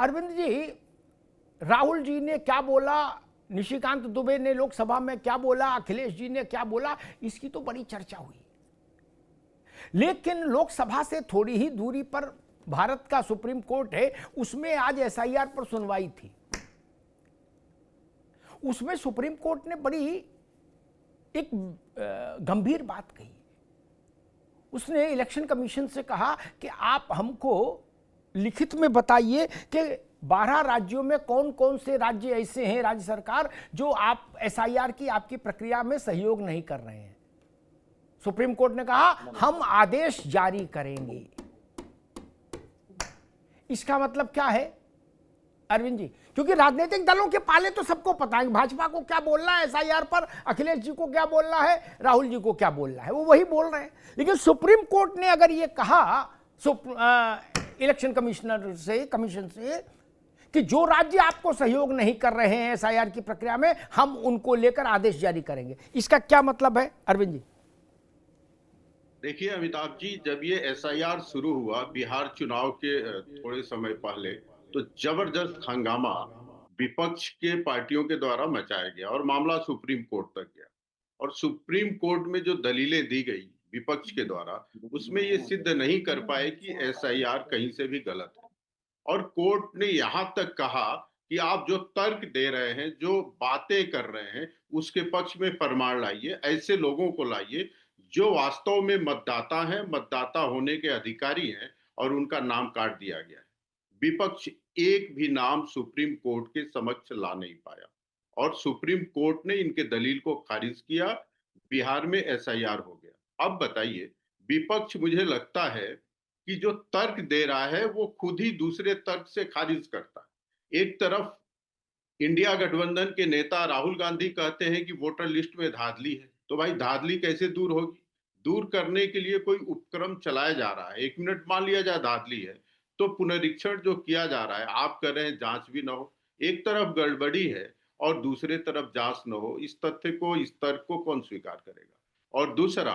अरविंद जी, राहुल जी ने क्या बोला, निशिकांत दुबे ने लोकसभा में क्या बोला, अखिलेश जी ने क्या बोला, इसकी तो बड़ी चर्चा हुई। लेकिन लोकसभा से थोड़ी ही दूरी पर भारत का सुप्रीम कोर्ट है, उसमें आज एसआईआर पर सुनवाई थी। उसमें सुप्रीम कोर्ट ने बड़ी एक गंभीर बात कही। उसने इलेक्शन कमीशन से कहा कि आप हमको लिखित में बताइए कि 12 राज्यों में कौन कौन से राज्य ऐसे हैं, राज्य सरकार, जो आप एसआईआर की आपकी प्रक्रिया में सहयोग नहीं कर रहे हैं। सुप्रीम कोर्ट ने कहा हम आदेश जारी करेंगे। इसका मतलब क्या है अरविंद जी? क्योंकि राजनीतिक दलों के पाले तो सबको पता है भाजपा को क्या बोलना है एसआईआर पर, अखिलेश जी को क्या बोलना है, राहुल जी को क्या बोलना है, वो वही बोल रहे हैं। लेकिन सुप्रीम कोर्ट ने अगर ये कहा इलेक्शन कमिश्नर से, कमीशन से, कि जो राज्य आपको सहयोग नहीं कर रहे हैं एसआईआर की प्रक्रिया में, हम उनको लेकर आदेश जारी करेंगे, इसका क्या मतलब है अरविंद जी? देखिए अमिताभ जी, जब ये एसआईआर शुरू हुआ बिहार चुनाव के थोड़े समय पहले, तो जबरदस्त हंगामा विपक्ष के पार्टियों के द्वारा मचाया गया और मामला सुप्रीम कोर्ट तक गया। और सुप्रीम कोर्ट में जो दलीलें दी गई विपक्ष के द्वारा, उसमें ये सिद्ध नहीं कर पाए कि एसआईआर कहीं से भी गलत है। और कोर्ट ने यहां तक कहा कि आप जो तर्क दे रहे हैं, जो बातें कर रहे हैं, उसके पक्ष में प्रमाण लाइए, ऐसे लोगों को लाइए जो वास्तव में मतदाता हैं, मतदाता होने के अधिकारी हैं, और उनका नाम काट दिया गया है। विपक्ष एक भी नाम सुप्रीम कोर्ट के समक्ष ला नहीं पाया और सुप्रीम कोर्ट ने इनके दलील को खारिज किया। बिहार में एसआईआर हो गया। अब बताइए, विपक्ष मुझे लगता है कि जो तर्क दे रहा है वो खुद ही दूसरे तर्क से खारिज करता है। एक तरफ इंडिया गठबंधन के नेता राहुल गांधी कहते हैं कि वोटर लिस्ट में धांधली है, तो भाई धांधली कैसे दूर होगी? दूर करने के लिए कोई उपक्रम चलाया जा रहा है। 1 मिनट मान लिया जाए धांधली है, तो पुनरीक्षण जो किया जा रहा है, आप कर रहे हैं, जांच भी ना हो। एक तरफ गड़बड़ी है और दूसरे तरफ जांच न हो, इस तथ्य को, इस तर्क को कौन स्वीकार करेगा? और दूसरा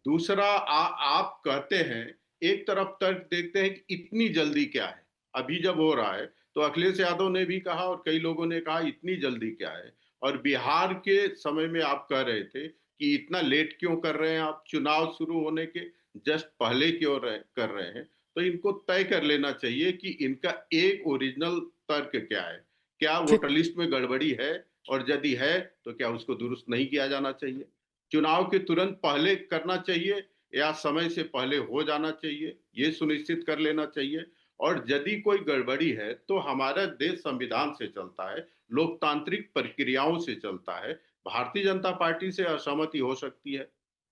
दूसरा आप कहते हैं, एक तरफ तर्क देखते हैं कि इतनी जल्दी क्या है। अभी जब हो रहा है तो अखिलेश यादव ने भी कहा और कई लोगों ने कहा इतनी जल्दी क्या है। और बिहार के समय में आप कह रहे थे कि इतना लेट क्यों कर रहे हैं आप, चुनाव शुरू होने के जस्ट पहले क्यों कर रहे हैं? तो इनको तय कर लेना चाहिए कि इनका एक ओरिजिनल तर्क क्या है। क्या वोटर लिस्ट में गड़बड़ी है, और यदि है तो क्या उसको दुरुस्त नहीं किया जाना चाहिए? चुनाव के तुरंत पहले करना चाहिए या समय से पहले हो जाना चाहिए, ये सुनिश्चित कर लेना चाहिए। और यदि कोई गड़बड़ी है तो हमारा देश संविधान से चलता है, लोकतांत्रिक प्रक्रियाओं से चलता है। भारतीय जनता पार्टी से असहमति हो सकती है,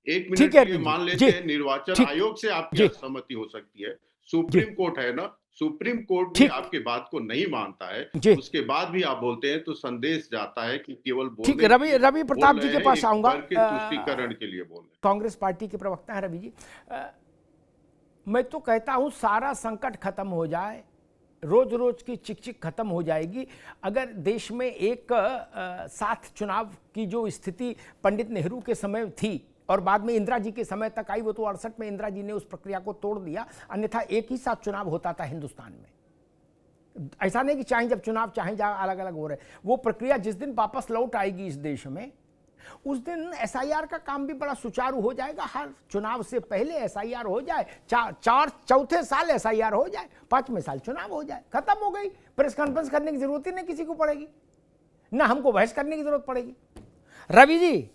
1 मिनट के लिए मान लेते हैं, निर्वाचन आयोग से आपकी असहमति हो सकती है, सुप्रीम कोर्ट है ना, सुप्रीम कोर्ट भी आपके बात को नहीं मानता है, उसके बाद भी आप बोलते हैं, तो संदेश जाता है कि केवल ठीक है। रवि प्रताप जी के पास आऊंगा, तुष्टीकरण के लिए बोल रहे हैं। कांग्रेस पार्टी के प्रवक्ता है रवि जी। मैं तो कहता हूं सारा संकट खत्म हो जाए, रोज रोज की चिक खत्म हो जाएगी अगर देश में एक साथ चुनाव की जो स्थिति पंडित नेहरू के समय थी और बाद में इंदिरा जी के समय तक आई, वो तो 68 में इंदिरा जी ने उस प्रक्रिया को तोड़ दिया, अन्यथा एक ही साथ चुनाव होता था हिंदुस्तान में। ऐसा नहीं कि चाहे जब चुनाव चाहे जहाँ अलग अलग हो रहे, वो प्रक्रिया जिस दिन वापस लौट आएगी इस देश में, उस दिन एसआईआर का काम भी बड़ा सुचारू हो जाएगा। हर चुनाव से पहले एसआईआर हो जाए, चौथे साल एसआईआर हो जाए, 5वें साल चुनाव हो जाए, खत्म हो गई। प्रेस कॉन्फ्रेंस करने की जरूरत ही नहीं किसी को पड़ेगी, ना हमको बहस करने की जरूरत पड़ेगी। रवि जी,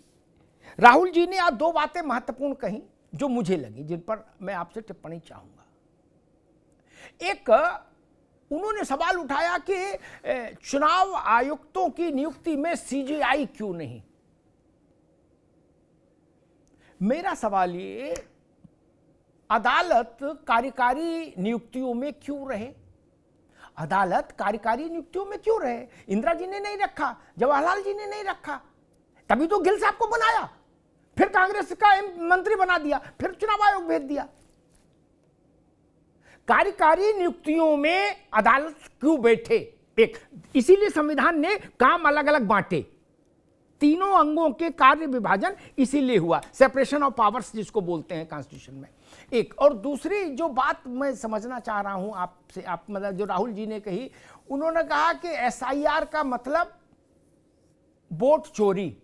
राहुल जी ने आज 2 बातें महत्वपूर्ण कही जो मुझे लगी, जिन पर मैं आपसे टिप्पणी चाहूंगा। एक, उन्होंने सवाल उठाया कि चुनाव आयुक्तों की नियुक्ति में सीजीआई क्यों नहीं। मेरा सवाल ये, अदालत कार्यकारी नियुक्तियों में क्यों रहे? अदालत कार्यकारी नियुक्तियों में क्यों रहे? इंदिरा जी ने नहीं रखा, जवाहरलाल जी ने नहीं रखा, तभी तो गिल साहब को बनाया, फिर कांग्रेस का मंत्री बना दिया, फिर चुनाव आयोग भेज दिया। कार्यकारी नियुक्तियों में अदालत क्यों बैठे? एक, इसीलिए संविधान ने काम अलग अलग बांटे, तीनों अंगों के कार्य विभाजन इसीलिए हुआ, सेपरेशन ऑफ पावर्स जिसको बोलते हैं कॉन्स्टिट्यूशन में। एक और दूसरी जो बात मैं समझना चाह रहा हूं आपसे, आप मतलब जो राहुल जी ने कही, उन्होंने कहा कि एसआईआर का मतलब वोट चोरी,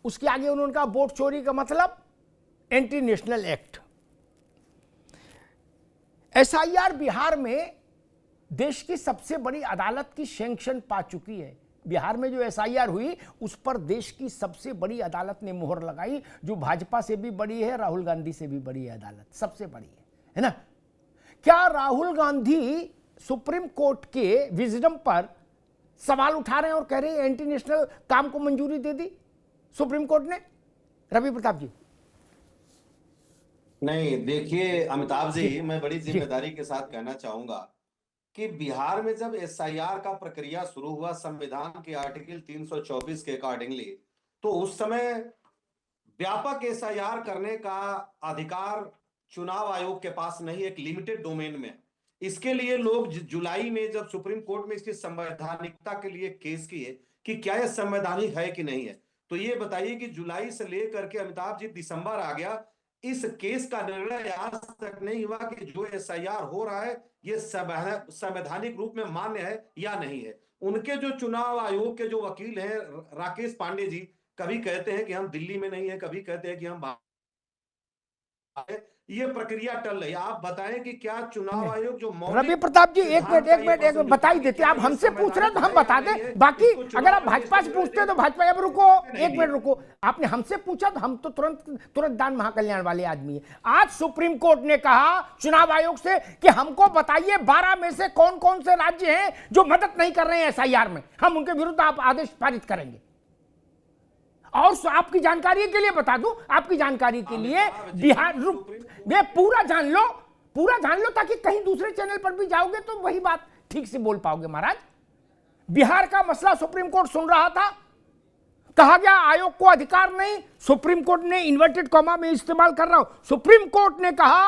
उसके आगे उन्होंने कहा वोट चोरी का मतलब anti national act. SIR Bihar में देश की सबसे बड़ी अदालत की सैंक्शन पा चुकी है। बिहार में जो एसआईआर हुई उस पर देश की सबसे बड़ी अदालत ने मोहर लगाई, जो भाजपा से भी बड़ी है, राहुल गांधी से भी बड़ी है अदालत, सबसे बड़ी है ना। क्या राहुल गांधी सुप्रीम कोर्ट के विजडम पर सवाल उठा रहे हैं और कह रहे हैं एंटी नेशनल काम को मंजूरी दे दी सुप्रीम कोर्ट ने? रवि प्रताप जी। नहीं, देखिए अमिताभ जी, मैं बड़ी जिम्मेदारी के साथ कहना चाहूंगा कि बिहार में जब एसआईआर का प्रक्रिया शुरू हुआ संविधान के आर्टिकल 324 के अकॉर्डिंगली, तो उस समय व्यापक एसआईआर करने का अधिकार चुनाव आयोग के पास नहीं, एक लिमिटेड डोमेन में। इसके लिए लोग जुलाई में जब सुप्रीम कोर्ट में इसकी संवैधानिकता के लिए केस किए कि क्या यह संवैधानिक है कि नहीं है, तो ये बताइए कि जुलाई से लेकर के अमिताभ जी दिसंबर आ गया, इस केस का निर्णय आज तक नहीं हुआ कि जो एसआईआर हो रहा है ये संवैधानिक रूप में मान्य है या नहीं है। उनके जो चुनाव आयोग के जो वकील हैं राकेश पांडे जी, कभी कहते हैं कि हम दिल्ली में नहीं है, कभी कहते हैं कि हम ये प्रक्रिया टल रही है। आप बताएं कि क्या चुनाव आयोग जो रवि प्रताप जी एक मिनट बता ही देते, आप हमसे पूछ रहे हैं तो हम बता दें, बाकी अगर आप भाजपा से पूछते हैं तो भाजपा। अब रुको, एक मिनट रुको, आपने हमसे पूछा तो हम तो तुरंत दान महाकल्याण वाले आदमी है। आज सुप्रीम कोर्ट ने कहा चुनाव आयोग से कि हमको बताइए 12 में से कौन कौन से राज्य हैं जो मदद नहीं कर रहे हैं एसआईआर में, हम उनके विरुद्ध आप आदेश पारित करेंगे। और आपकी जानकारी के लिए बता दूं, आपकी जानकारी के लिए बिहार, ये पूरा जान लो ताकि कहीं दूसरे चैनल पर भी जाओगे तो वही बात ठीक से बोल पाओगे। महाराज, बिहार का मसला सुप्रीम कोर्ट सुन रहा था, कहा गया आयोग को अधिकार नहीं, सुप्रीम कोर्ट ने इन्वर्टेड कॉमा में इस्तेमाल कर रहा हूं, सुप्रीम कोर्ट ने कहा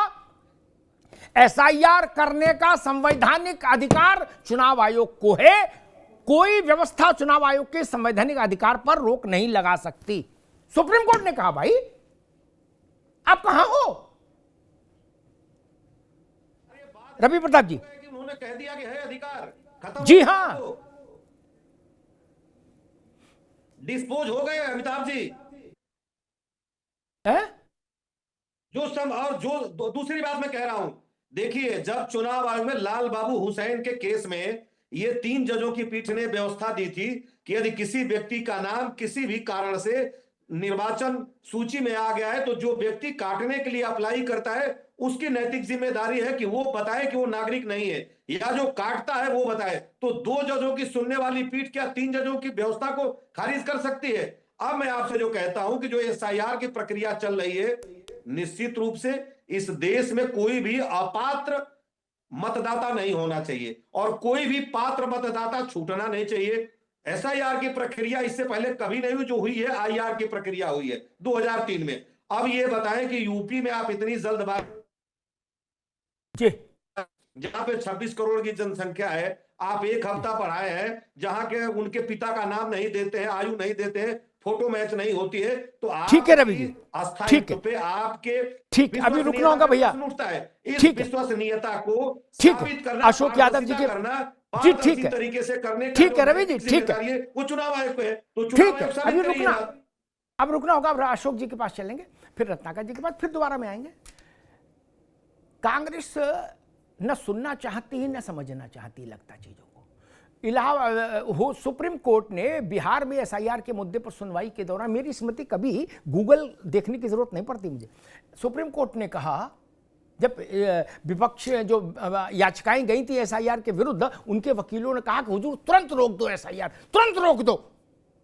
एसआईआर करने का संवैधानिक अधिकार चुनाव आयोग को है, कोई व्यवस्था चुनाव आयोग के संवैधानिक अधिकार पर रोक नहीं लगा सकती। सुप्रीम कोर्ट ने कहा भाई आप कहां हो? रवि प्रताप जी, उन्होंने कह दिया कि है अधिकार, खत्म। जी हाँ, डिस्पोज हो गए अमिताभ जी है? और जो दूसरी बात मैं कह रहा हूं, देखिए जब चुनाव आयोग में लाल बाबू हुसैन के केस में ये 3 जजों की पीठ ने व्यवस्था दी थी कि यदि किसी व्यक्ति का नाम किसी भी कारण से निर्वाचन सूची में आ गया है तो जो व्यक्ति काटने के लिए अप्लाई करता है उसकी नैतिक जिम्मेदारी है कि वो बताए कि वो नागरिक नहीं है, या जो काटता है वो बताए। तो 2 जजों की सुनने वाली पीठ क्या 3 जजों की व्यवस्था को खारिज कर सकती है? अब मैं आपसे जो कहता हूं कि जो एसआईआर की प्रक्रिया चल रही है, निश्चित रूप से इस देश में कोई भी अपात्र मतदाता नहीं होना चाहिए और कोई भी पात्र मतदाता छूटना नहीं चाहिए। एसआईआर की प्रक्रिया इससे पहले कभी नहीं हुई, जो हुई है आईआर की प्रक्रिया हुई है 2003 में। अब ये बताएं कि यूपी में आप इतनी जल्दबाजी, जहां पे 26 करोड़ की जनसंख्या है, आप 1 हफ्ता बढ़ाए हैं, जहां के उनके पिता का नाम नहीं देते हैं, आयु नहीं देते हैं, फोटो मैच नहीं होती है, तो आप ठीक है रवि जी, ठीक है पे आपके ठीक है, अभी रुकना होगा भैया, इस विश्वसनीयता को साबित करना अशोक यादव जी के जी ठीक है तरीके से करने, ठीक है रवि जी, ठीक है, वो चुनाव आयोग पे है, तो ठीक है, अभी रुकना, अब रुकना होगा। अब अशोक जी के पास चलेंगे, फिर रत्नाकर जी के पास, फिर दोबारा में आएंगे। कांग्रेस न सुनना चाहती है न समझना चाहती लगता चीजों को। इलाहाबाद सुप्रीम कोर्ट ने बिहार में एसआईआर के मुद्दे पर सुनवाई के दौरान, मेरी स्मृति कभी गूगल देखने की जरूरत नहीं पड़ती मुझे, सुप्रीम कोर्ट ने कहा जब विपक्ष जो याचिकाएं गई थी एसआईआर के विरुद्ध, उनके वकीलों ने कहा कि हुजूर तुरंत रोक दो एसआईआर, तुरंत रोक दो,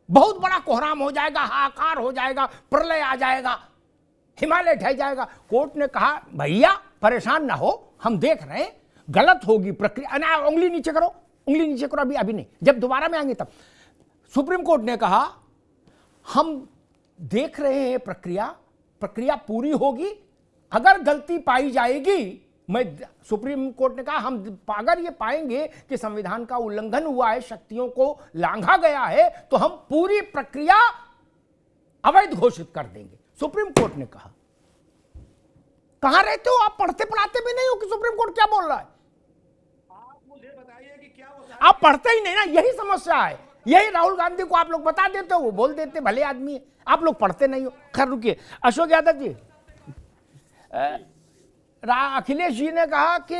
बहुत बड़ा कोहराम हो जाएगा, हाहाकार हो जाएगा, प्रलय आ जाएगा, हिमालय ढह जाएगा। कोर्ट ने कहा भैया परेशान ना हो, हम देख रहे हैं, गलत होगी प्रक्रिया, ना उंगली नीचे करो, उंगली नीचे करो, अभी नहीं, जब दोबारा में आएंगे तब। सुप्रीम कोर्ट ने कहा हम देख रहे हैं प्रक्रिया पूरी होगी, अगर गलती पाई जाएगी, मैं सुप्रीम कोर्ट ने कहा हम अगर ये पाएंगे कि संविधान का उल्लंघन हुआ है, शक्तियों को लांघा गया है, तो हम पूरी प्रक्रिया अवैध घोषित कर देंगे, सुप्रीम कोर्ट ने कहा। कहां रहते हो आप? पढ़ते पढ़ाते भी नहीं हो कि सुप्रीम कोर्ट क्या बोल रहा है? आप मुझे बताइए कि क्या वो आप पढ़ते ही नहीं ना, यही समस्या है। यही राहुल गांधी को आप लोग बता देते हो, वो बोल देते भले आदमी है, आप लोग पढ़ते नहीं हो। खैर रुकिए, अशोक यादव जी, अखिलेश जी ने कहा कि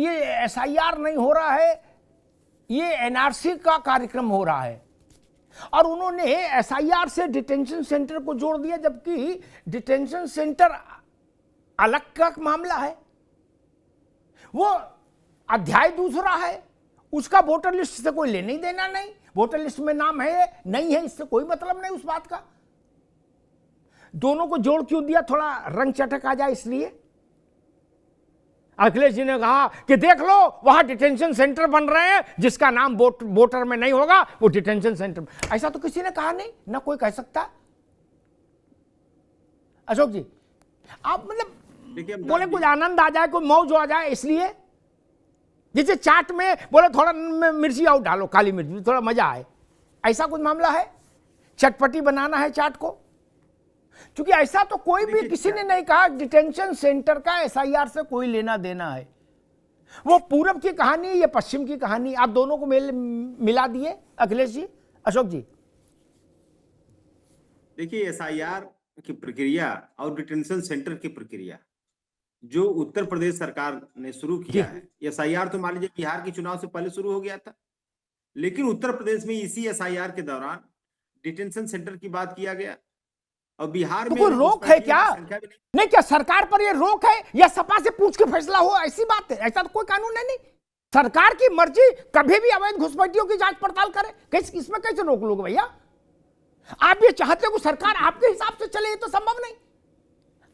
ये एसआईआर नहीं हो रहा है, ये एनआरसी का कार्यक्रम हो रहा है, और उन्होंने एसआईआर से डिटेंशन सेंटर को जोड़ दिया, जबकि डिटेंशन सेंटर अलग का मामला है, वो अध्याय दूसरा है, उसका वोटर लिस्ट से कोई लेने देना नहीं। वोटर लिस्ट में नाम है नहीं है, इससे कोई मतलब नहीं उस बात का। दोनों को जोड़ क्यों दिया? थोड़ा रंग चटक आ जाए इसलिए। अखिलेश जी ने कहा कि देख लो वहां डिटेंशन सेंटर बन रहे हैं, जिसका नाम वोटर में नहीं होगा वो डिटेंशन सेंटर। ऐसा तो किसी ने कहा नहीं, ना कोई कह सकता। अशोक जी, आप मतलब बोले कुछ आनंद आ जाए, कोई मौज आ जाए, इसलिए जैसे चाट में बोले थोड़ा मिर्ची और डालो, काली मिर्ची, थोड़ा मजा आए, ऐसा कुछ मामला है? चटपटी बनाना है चाट को? क्योंकि ऐसा तो कोई भी किसी ने नहीं कहा डिटेंशन सेंटर का एसआईआर से कोई लेना देना है। वो पूरब की कहानी, ये पश्चिम की कहानी, आप दोनों को मिला दिए अखिलेश जी। अशोक जी, देखिए, एसआईआर की प्रक्रिया और डिटेंशन सेंटर की प्रक्रिया जो उत्तर प्रदेश सरकार ने शुरू किया है, एसआईआर तो मान लीजिए बिहार के चुनाव से पहले शुरू हो गया था, लेकिन उत्तर प्रदेश में इसी एसआईआर के दौरान डिटेंशन सेंटर की बात किया गया। और बिहार तो में कोई रोक है क्या? नहीं, क्या सरकार पर ये रोक है या सपा से पूछ के फैसला हो, ऐसी बात है? ऐसा तो कोई कानून है नहीं। सरकार की मर्जी, कभी भी अवैध घुसपैठियों की जांच पड़ताल करे, इसमें कैसे रोक लोगे भैया? आप ये चाहते हो कि सरकार आपके हिसाब से चले, ये तो संभव नहीं।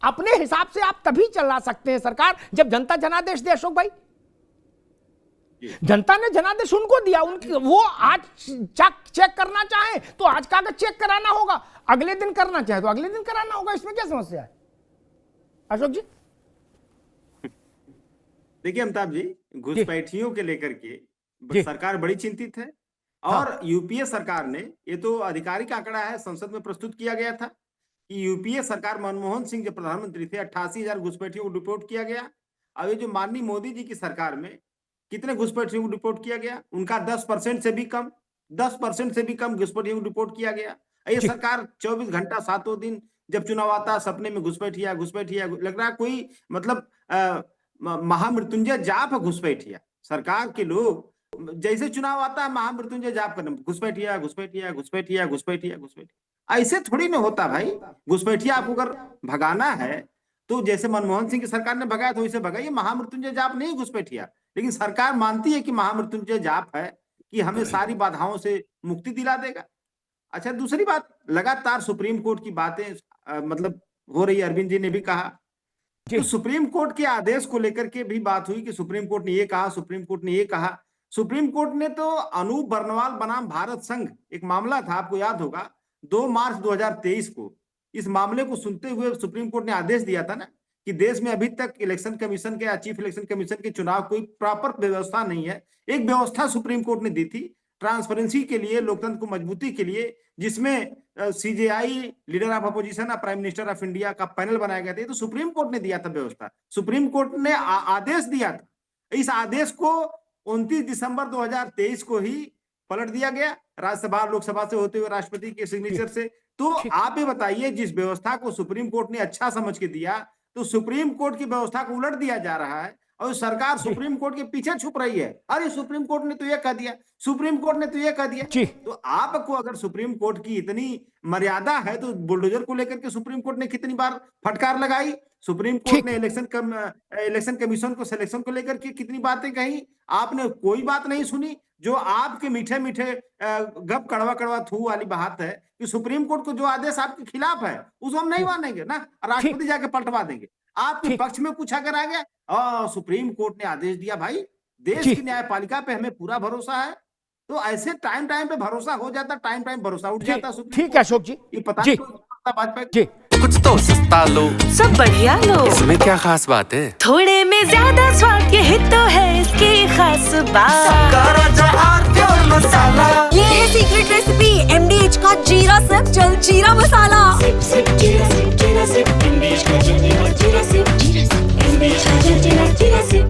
अपने हिसाब से आप तभी चला सकते हैं सरकार जब जनता जनादेश दे। अशोक भाई, जनता ने जनादेश उनको दिया, उनकी वो आज चेक करना चाहे तो आज कागज चेक कराना होगा, अगले दिन करना चाहे तो अगले दिन कराना होगा, इसमें क्या समस्या है? अशोक जी, देखिए अमिताभ जी, घुसपैठियों के लेकर के सरकार बड़ी चिंतित है। और यूपीए सरकार ने, ये तो आधिकारिक आंकड़ा है, संसद में प्रस्तुत किया गया था कि यूपीए सरकार, मनमोहन सिंह जो प्रधानमंत्री थे, 88,000 घुसपैठियों को डिपोर्ट किया गया। अब ये जो माननीय मोदी जी की सरकार में कितने घुसपैठियों को डिपोर्ट किया गया? उनका 10% से भी कम, 10% से भी कम घुसपैठियों को डिपोर्ट किया गया। ये सरकार 24 घंटा 7 दिन जब चुनाव आता, सपने में घुसपैठिया घुसपैठिया, लग रहा है कोई मतलब महामृत्युंजय जाप है घुसपैठिया। सरकार के लोग जैसे चुनाव आता है महामृत्युंजय जाप करने, घुसपैठिया घुसपैठिया घुसपैठिया घुसपैठिया घुसपैठिया। ऐसे थोड़ी ना होता भाई। घुसपैठिया आपको अगर भगाना है तो जैसे मनमोहन सिंह की सरकार ने भगाया तो वैसे भगाइए। महामृत्युंजय जाप नहीं घुसपैठिया, लेकिन सरकार मानती है कि महामृत्युंजय जाप है कि हमें सारी बाधाओं से मुक्ति दिला देगा। अच्छा, दूसरी बात, लगातार सुप्रीम कोर्ट की बातें मतलब हो रही है। अरविंद जी ने भी कहा तो सुप्रीम कोर्ट के आदेश को लेकर के भी बात हुई कि सुप्रीम कोर्ट ने ये कहा, सुप्रीम कोर्ट ने ये कहा। सुप्रीम कोर्ट ने तो अनूप बर्नवाल बनाम भारत संघ एक मामला था, आपको याद होगा, 2 मार्च 2023 को इस मामले को सुनते हुए सुप्रीम कोर्ट ने आदेश दिया था ना कि देश में अभी तक इलेक्शन कमीशन के या चीफ इलेक्शन कमीशन के चुनाव कोई प्रॉपर व्यवस्था नहीं है। एक व्यवस्था सुप्रीम कोर्ट ने दी थी ट्रांसपेरेंसी के लिए, लोकतंत्र को मजबूती के लिए, जिसमें सीजेआई, लीडर ऑफ अपोजिशन और प्राइम मिनिस्टर ऑफ इंडिया का पैनल बनाया गया था। तो सुप्रीम कोर्ट ने दिया था व्यवस्था, सुप्रीम कोर्ट ने आदेश दिया था। इस आदेश को 29 दिसंबर 2023 को ही पलट दिया गया, राज्यसभा लोकसभा से होते हुए राष्ट्रपति के सिग्नेचर से। तो आप ये बताइए, जिस व्यवस्था को सुप्रीम कोर्ट ने अच्छा समझ के दिया, तो सुप्रीम कोर्ट की व्यवस्था को उलट दिया जा रहा है और सरकार सुप्रीम कोर्ट के पीछे छुप रही है। अरे सुप्रीम कोर्ट ने तो ये कह दिया, सुप्रीम कोर्ट ने तो ये कह दिया। तो आपको अगर सुप्रीम कोर्ट की इतनी मर्यादा है तो बुलडोजर को लेकर के सुप्रीम कोर्ट ने कितनी बार फटकार लगाई, सुप्रीम कोर्ट ने इलेक्शन कमीशन को सिलेक्शन को लेकर के कितनी बातें कही, आपने कोई बात नहीं सुनी। जो आपके मीठे मीठे गप कड़वा कड़वा थू वाली बात है कि सुप्रीम कोर्ट को जो आदेश आपके खिलाफ है उसको हम नहीं मानेंगे ना, राष्ट्रपति जाके पलटवा देंगे। आपके पक्ष में कुछ अगर आ गया, सुप्रीम कोर्ट ने आदेश दिया, भाई देश की न्यायपालिका पे हमें पूरा भरोसा है। तो ऐसे टाइम पे भरोसा हो जाता, टाइम भरोसा उठ जाता। ठीक है अशोक जी, ये पता नहीं भाजपा जी। कुछ तो सस्ता लो, सब बढ़िया लो, इसमें क्या खास बात है? थोड़े में ज्यादा स्वाद, ये तो है इसकी खास बात। मसाला, ये है सीक्रेट रेसिपी MDH का जीरा सिर्फ जलजीरा मसाला। सिप सिप जीरा सिप MDH का जलजीरा सिप जीरा सिप जीरा चिरासी